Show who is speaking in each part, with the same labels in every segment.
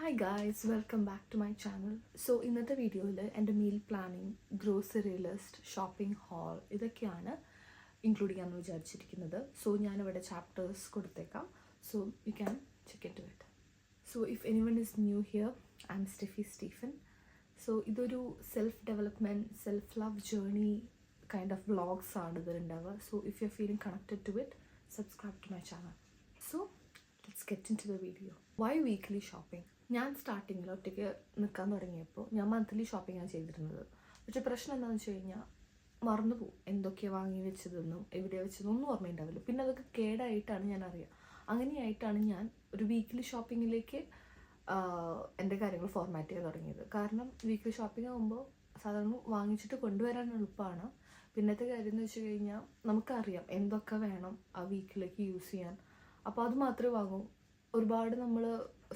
Speaker 1: Hi guys, welcome back to my channel. So ഇന്നത്തെ വീഡിയോയിൽ എൻ്റെ meal planning, grocery list, shopping haul ഇതൊക്കെയാണ് include ചെയ്യാമെന്ന് വിചാരിച്ചിരിക്കുന്നത്. സോ ഞാനിവിടെ ചാപ്റ്റേഴ്സ് കൊടുത്തേക്കാം. So you can check into it. So if anyone is new here, I am Steffi Stephen. So ഇതൊരു self development, self love journey kind of vlogs ആണ് ഇതിലുണ്ടാവുക. So if you are feeling connected to it, subscribe to my channel. So let's get into the video. Why weekly shopping? ഞാൻ സ്റ്റാർട്ടിങ്ങിൽ ഒറ്റയ്ക്ക് നിൽക്കാൻ തുടങ്ങിയപ്പോൾ ഞാൻ monthly ഷോപ്പിംഗാണ് ചെയ്തിരുന്നത്. പക്ഷേ പ്രശ്നം എന്താണെന്ന് വെച്ച് കഴിഞ്ഞാൽ മറന്നു പോകും എന്തൊക്കെയാണ് വാങ്ങി വെച്ചതെന്നും എവിടെയാണ് വെച്ചതെന്നും ഒന്നും ഓർമ്മയുണ്ടാവില്ല. പിന്നെ അതൊക്കെ കേടായിട്ടാണ് ഞാൻ അറിയുക. അങ്ങനെയായിട്ടാണ് ഞാൻ ഒരു വീക്ക്ലി ഷോപ്പിങ്ങിലേക്ക് എൻ്റെ കാര്യങ്ങൾ ഫോർമാറ്റ് ചെയ്യാൻ തുടങ്ങിയത്. കാരണം വീക്ക്ലി ഷോപ്പിംഗ് ആകുമ്പോൾ സാധാരണ വാങ്ങിച്ചിട്ട് കൊണ്ടുവരാൻ എളുപ്പമാണ്. പിന്നത്തെ കാര്യം എന്ന് വെച്ച് കഴിഞ്ഞാൽ നമുക്കറിയാം എന്തൊക്കെ വേണം ആ വീക്കിലേക്ക് യൂസ് ചെയ്യാൻ. അപ്പോൾ അത് മാത്രമേ വാങ്ങൂ. ഒരുപാട് നമ്മൾ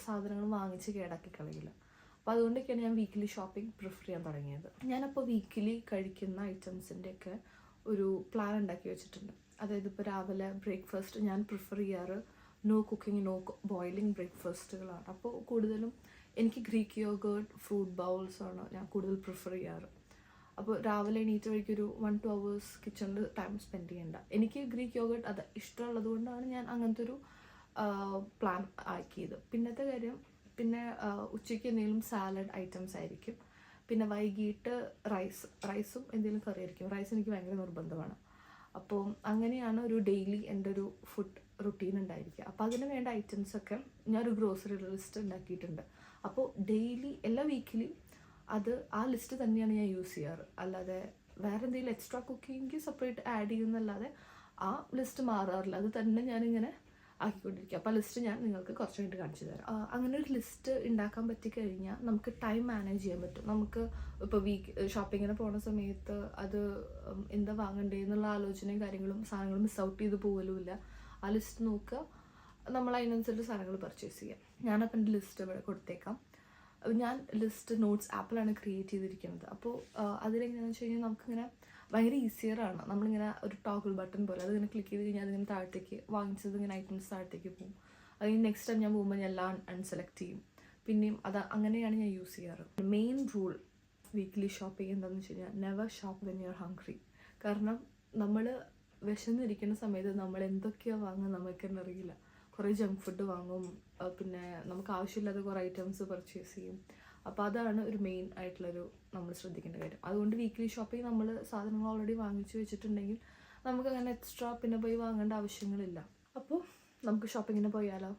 Speaker 1: സാധനങ്ങൾ വാങ്ങിച്ച് കേടാക്കി കളയില്ല. അപ്പോൾ അതുകൊണ്ടൊക്കെയാണ് ഞാൻ വീക്കിലി ഷോപ്പിംഗ് പ്രിഫർ ചെയ്യാൻ തുടങ്ങിയത്. ഞാനപ്പോൾ വീക്കിലി കഴിക്കുന്ന ഐറ്റംസിൻ്റെയൊക്കെ ഒരു പ്ലാൻ ഉണ്ടാക്കി വെച്ചിട്ടുണ്ട്. അതായത് ഇപ്പോൾ രാവിലെ ബ്രേക്ക്ഫാസ്റ്റ് ഞാൻ പ്രിഫർ ചെയ്യാറ് നോ കുക്കിംഗ്, നോ ബോയിലിംഗ് ബ്രേക്ക്ഫാസ്റ്റുകളാണ്. അപ്പോൾ കൂടുതലും എനിക്ക് ഗ്രീക്ക് യോഗേർട്ട്, ഫ്രൂട്ട് ബൗൾസാണ് ഞാൻ കൂടുതൽ പ്രിഫർ ചെയ്യാറ്. അപ്പോൾ രാവിലെ എണീറ്റ് വഴിക്കൊരു 1-2 hours കിച്ചണിൽ ടൈം സ്പെൻഡ് ചെയ്യേണ്ട. എനിക്ക് ഗ്രീക്ക് യോഗേർട്ട് അത് ഇഷ്ടമുള്ളത് കൊണ്ടാണ് ഞാൻ അങ്ങനത്തെ ഒരു പ്ലാൻ ആക്കിയത്. പിന്നത്തെ കാര്യം, പിന്നെ ഉച്ചയ്ക്ക് എന്തെങ്കിലും സാലഡ് ഐറ്റംസ് ആയിരിക്കും. പിന്നെ വൈകിട്ട് റൈസും എന്തെങ്കിലും കറി ആയിരിക്കും. റൈസ് എനിക്ക് ഭയങ്കര നിർബന്ധമാണ്. അപ്പോൾ അങ്ങനെയാണ് ഒരു ഡെയിലി എൻ്റെ ഒരു ഫുഡ് റുട്ടീൻ ഉണ്ടായിരിക്കുക. അപ്പോൾ അതിന് വേണ്ട ഐറ്റംസൊക്കെ ഞാനൊരു ഗ്രോസറി ലിസ്റ്റ് ഉണ്ടാക്കിയിട്ടുണ്ട്. അപ്പോൾ ഡെയിലി എല്ലാ വീക്കിലും ആ ലിസ്റ്റ് തന്നെയാണ് ഞാൻ യൂസ് ചെയ്യാറ്. അല്ലാതെ വേറെ എന്തെങ്കിലും എക്സ്ട്രാ കുക്കിംഗ് സെപ്പറേറ്റ് ആഡ് ചെയ്യുന്നല്ലാതെ ആ ലിസ്റ്റ് മാറാറില്ല. അത് തന്നെ ഞാനിങ്ങനെ ആക്കിക്കൊണ്ടിരിക്കുക. അപ്പോൾ ആ ലിസ്റ്റ് ഞാൻ നിങ്ങൾക്ക് കുറച്ച് കഴിഞ്ഞിട്ട് കാണിച്ചു തരാം. അങ്ങനെ ഒരു ലിസ്റ്റ് ഉണ്ടാക്കാൻ പറ്റിക്കഴിഞ്ഞാൽ നമുക്ക് ടൈം മാനേജ് ചെയ്യാൻ പറ്റും. നമുക്ക് ഇപ്പോൾ ഷോപ്പിങ്ങിന് പോകുന്ന സമയത്ത് അത് എന്താ വാങ്ങണ്ടേ എന്നുള്ള ആലോചനയും കാര്യങ്ങളും സാധനങ്ങളും മിസ് ഔട്ട് ചെയ്ത് പോകലുമില്ല. ആ ലിസ്റ്റ് നോക്കുക, നമ്മൾ അതിനനുസരിച്ച് സാധനങ്ങൾ പർച്ചേസ് ചെയ്യാം. ഞാനപ്പോൾ എൻ്റെ ലിസ്റ്റ് ഇവിടെ കൊടുത്തേക്കാം. ഞാൻ ലിസ്റ്റ് നോട്ട്സ് ആപ്പിലാണ് ക്രിയേറ്റ് ചെയ്തിരിക്കുന്നത്. അപ്പോൾ അതിലെങ്ങനെയാണെന്ന് വെച്ച് കഴിഞ്ഞാൽ നമുക്കിങ്ങനെ ഭയങ്കര ഈസിയറാണ്. നമ്മളിങ്ങനെ ഒരു ടോഗിൾ ബട്ടൺ പോലെ അതിങ്ങനെ ക്ലിക്ക് ചെയ്ത് കഴിഞ്ഞാൽ അതിങ്ങനെ താഴത്തേക്ക് വാങ്ങിച്ചത് ഇങ്ങനെ ഐറ്റംസ് താഴത്തേക്ക് പോകും. അതിന് നെക്സ്റ്റ് ടൈം ഞാൻ പോകുമ്പോൾ ഞാൻ എല്ലാം അൺസെലക്ട് ചെയ്യും. പിന്നെയും അങ്ങനെയാണ് ഞാൻ യൂസ് ചെയ്യാറ്. മെയിൻ റൂൾ വീക്ക്ലി ഷോപ്പിംഗ് എന്താണെന്ന് വെച്ച് കഴിഞ്ഞാൽ never shop when you are hungry. കാരണം നമ്മൾ വിശന്നിരിക്കുന്ന സമയത്ത് നമ്മൾ എന്തൊക്കെയാണ് വാങ്ങുക നമുക്ക് തന്നെ അറിയില്ല. കുറേ ജങ്ക് ഫുഡ് വാങ്ങും, പിന്നെ നമുക്ക് ആവശ്യമില്ലാത്ത കുറേ ഐറ്റംസ് പർച്ചേസ് ചെയ്യും. അപ്പോൾ അതാണ് ഒരു മെയിൻ ആയിട്ടുള്ളൊരു നമ്മൾ ശ്രദ്ധിക്കേണ്ട കാര്യം. അതുകൊണ്ട് വീക്ക്ലി ഷോപ്പിംഗ് നമ്മൾ സാധനങ്ങൾ ഓൾറെഡി വാങ്ങിച്ചു വെച്ചിട്ടുണ്ടെങ്കിൽ നമുക്കങ്ങനെ എക്സ്ട്രാ പിന്നെ പോയി വാങ്ങേണ്ട ആവശ്യങ്ങളില്ല. അപ്പോൾ നമുക്ക് ഷോപ്പിങ്ങിന് പോയാലോ?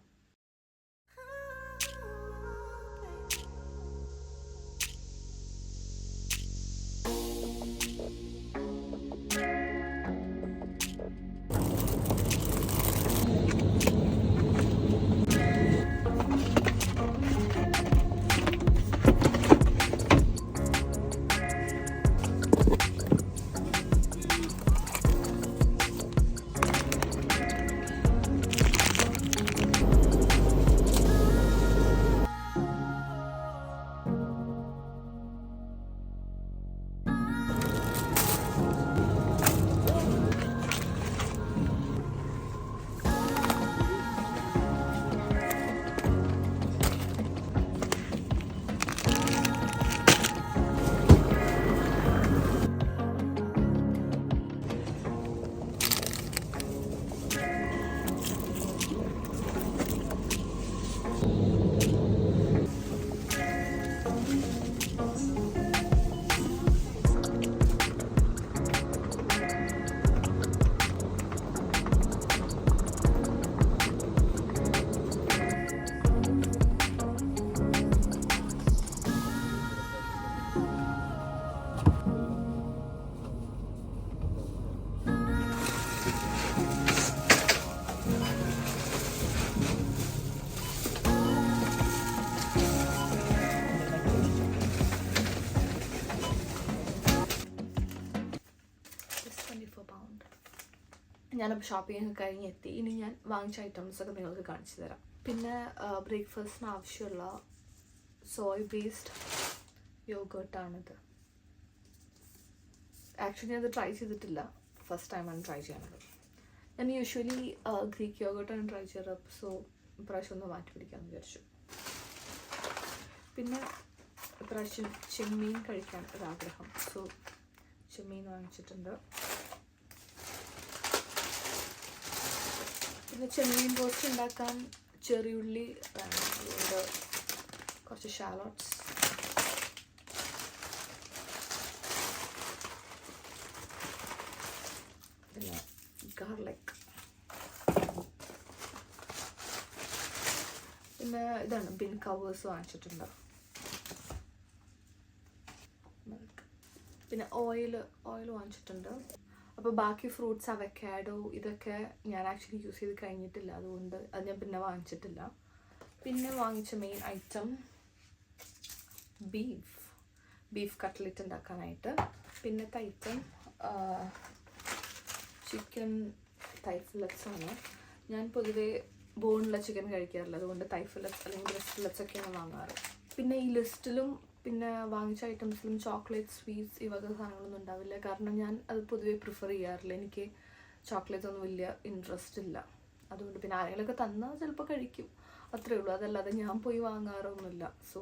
Speaker 1: ഞാനപ്പോൾ ഷോപ്പിംഗ് ഒക്കെ കഴിഞ്ഞെത്തി. ഇനി ഞാൻ വാങ്ങിച്ച ഐറ്റംസൊക്കെ നിങ്ങൾക്ക് കാണിച്ചു തരാം. പിന്നെ ബ്രേക്ക്ഫാസ്റ്റിന് ആവശ്യമുള്ള സോയ് ബേസ്ഡ് യോഗേർട്ടാണിത്. ആക്ച്വലി അത് ട്രൈ ചെയ്തിട്ടില്ല, ഫസ്റ്റ് ടൈമാണ് ട്രൈ ചെയ്യുന്നത്. ഞാൻ യൂഷ്വലി ഗ്രീക്ക് യോഗേർട്ടാണ് ട്രൈ ചെയ്യാറ്. സോ ഇപ്രാവശ്യം ഒന്ന് മാറ്റി പിടിക്കാമെന്ന് വിചാരിച്ചു. പിന്നെ ഇപ്രാവശ്യം ചെമ്മീൻ കഴിക്കാൻ ഒരാഗ്രഹം, സോ ചെമ്മീൻ വാങ്ങിച്ചിട്ടുണ്ട്. പിന്നെ ചെമ്മീൻ റോസ്റ്റ് ഉണ്ടാക്കാൻ ചെറിയുള്ളി വേണം, അതുകൊണ്ട് കുറച്ച് ഷാലോട്ട്സ്, പിന്നെ ഗാർലിക്, പിന്നെ ഇതാണ് ബിൻ കവേഴ്സ് വാങ്ങിച്ചിട്ടുണ്ട്. പിന്നെ ഓയിൽ വാങ്ങിച്ചിട്ടുണ്ട്. അപ്പോൾ ബാക്കി ഫ്രൂട്ട്സ് അവക്കാഡോ ഇതൊക്കെ ഞാൻ ആക്ച്വലി യൂസ് ചെയ്ത് കഴിഞ്ഞിട്ടില്ല, അതുകൊണ്ട് അത് ഞാൻ പിന്നെ വാങ്ങിച്ചിട്ടില്ല. പിന്നെ വാങ്ങിച്ച മെയിൻ ഐറ്റം ബീഫ് കട്ട്ലറ്റ് ഉണ്ടാക്കാനായിട്ട്. പിന്നത്തെ ഐറ്റം ചിക്കൻ തൈ ഫില്ലറ്റ്സ് ആണ്. ഞാൻ പൊതുവേ ബോണുള്ള ചിക്കൻ കഴിക്കാറില്ല, അതുകൊണ്ട് തൈ ഫില്ലറ്റ്സ് അല്ലെങ്കിൽ ബ്രസ്റ്റ് ഫില്ലറ്റ്സ് ഒക്കെയാണ് വാങ്ങാറ്. പിന്നെ ഈ ലിസ്റ്റിലും പിന്നെ വാങ്ങിച്ച ഐറ്റംസിലും ചോക്ലേറ്റ്, സ്വീറ്റ്സ് ഈ വക സാധനങ്ങളൊന്നും ഉണ്ടാവില്ല, കാരണം ഞാൻ അത് പൊതുവേ പ്രിഫർ ചെയ്യാറില്ല. എനിക്ക് ചോക്ലേറ്റ്സ് ഒന്നും വലിയ ഇൻട്രസ്റ്റ് ഇല്ല, അതുകൊണ്ട് പിന്നെ ആരെങ്കിലുമൊക്കെ തന്നാൽ ചിലപ്പോൾ കഴിക്കും, അത്രേ ഉള്ളൂ. അതല്ലാതെ ഞാൻ പോയി വാങ്ങാറൊന്നുമില്ല. സോ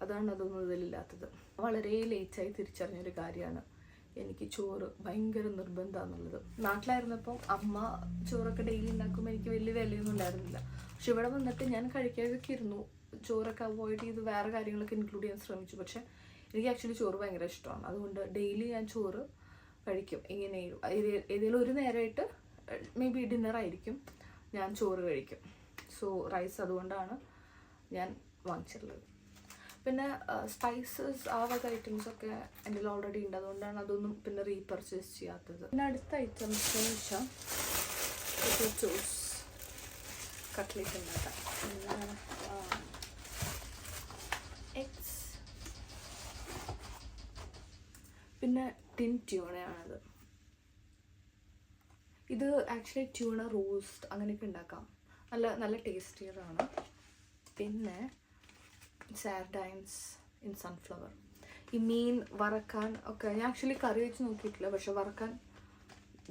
Speaker 1: അതാണ് അതൊന്നും ഇതിലില്ലാത്തത്. വളരെ ലേറ്റായി തിരിച്ചറിഞ്ഞൊരു കാര്യമാണ് എനിക്ക് ചോറ് ഭയങ്കര നിർബന്ധമാണെന്നുള്ളത്. നാട്ടിലായിരുന്നപ്പം അമ്മ ചോറൊക്കെ ഡെയിലി ഉണ്ടാക്കുമ്പോൾ എനിക്ക് വലിയ വിലയൊന്നും ഉണ്ടായിരുന്നില്ല. പക്ഷെ ഇവിടെ വന്നിട്ട് ഞാൻ കഴിക്കാതൊക്കെ ഇരുന്നു, ചോറൊക്കെ അവോയ്ഡ് ചെയ്ത് വേറെ കാര്യങ്ങളൊക്കെ ഇൻക്ലൂഡ് ചെയ്യാൻ ശ്രമിച്ചു. പക്ഷെ എനിക്ക് ആക്ച്വലി ചോറ് ഭയങ്കര ഇഷ്ടമാണ്, അതുകൊണ്ട് ഡെയിലി ഞാൻ ചോറ് കഴിക്കും. എങ്ങനെയും ഏതെങ്കിലും ഒരു നേരമായിട്ട് മേ ബി ഡിന്നറായിരിക്കും ഞാൻ ചോറ് കഴിക്കും. സോ റൈസ് അതുകൊണ്ടാണ് ഞാൻ വാങ്ങിച്ചിട്ടുള്ളത്. പിന്നെ സ്പൈസസ് ആ വക ഐറ്റംസൊക്കെ എൻ്റെ ഓൾറെഡി ഉണ്ട്, അതുകൊണ്ടാണ് അതൊന്നും പിന്നെ റീപർച്ചേസ് ചെയ്യാത്തത്. പിന്നെ അടുത്ത ഐറ്റംസ് എന്ന് വെച്ചാൽ പൊട്ടറ്റോസ് കട്ട്ലേറ്റ് ഉണ്ടാക്കാം. പിന്നെ എഗ്സ്, പിന്നെ ടിൻ ട്യൂണയാണത്. ഇത് ആക്ച്വലി ട്യൂണ റോസ്റ്റ് അങ്ങനെയൊക്കെ ഉണ്ടാക്കാം, നല്ല ടേസ്റ്റിയറാണ്. പിന്നെ സാർഡൈൻസ് ഇൻ സൺഫ്ലവർ. ഈ മീൻ വറക്കാൻ ഒക്കെ ഞാൻ ആക്ച്വലി കറി വെച്ച് നോക്കിയിട്ടില്ല, പക്ഷെ വറക്കാൻ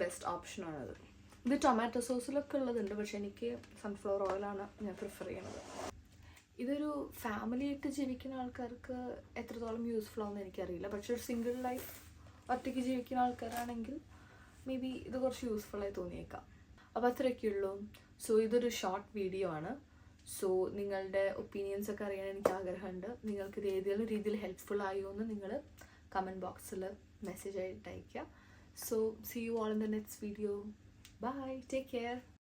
Speaker 1: ബെസ്റ്റ് ഓപ്ഷനാണത്. ഇത് ടൊമാറ്റോ സോസിലൊക്കെ ഉള്ളതുണ്ട്, പക്ഷെ എനിക്ക് സൺഫ്ലവർ ഓയിലാണ് ഞാൻ പ്രിഫർ ചെയ്യുന്നത്. ഇതൊരു ഫാമിലി ആയിട്ട് ജീവിക്കുന്ന ആൾക്കാർക്ക് എത്രത്തോളം യൂസ്ഫുൾ ആവുമെന്ന് എനിക്കറിയില്ല, പക്ഷെ ഒരു സിംഗിൾ ലൈഫ് ഒറ്റയ്ക്ക് ജീവിക്കുന്ന ആൾക്കാരാണെങ്കിൽ മേ ബി ഇത് കുറച്ച് യൂസ്ഫുള്ളായി തോന്നിയേക്കാം. അപ്പോൾ അത്രയൊക്കെയുള്ളൂ. സോ ഇതൊരു ഷോർട്ട് വീഡിയോ ആണ്. സോ നിങ്ങളുടെ ഒപ്പീനിയൻസ് ഒക്കെ അറിയാൻ എനിക്ക് ആഗ്രഹമുണ്ട്. നിങ്ങൾക്ക് ഇത് ഏതെങ്കിലും രീതിയിൽ ഹെൽപ്ഫുൾ ആയോ എന്ന് നിങ്ങൾ കമൻറ്റ് ബോക്സിൽ മെസ്സേജ് ആയിട്ട് അയയ്ക്കുക. So see you all in the next video. Bye, take care.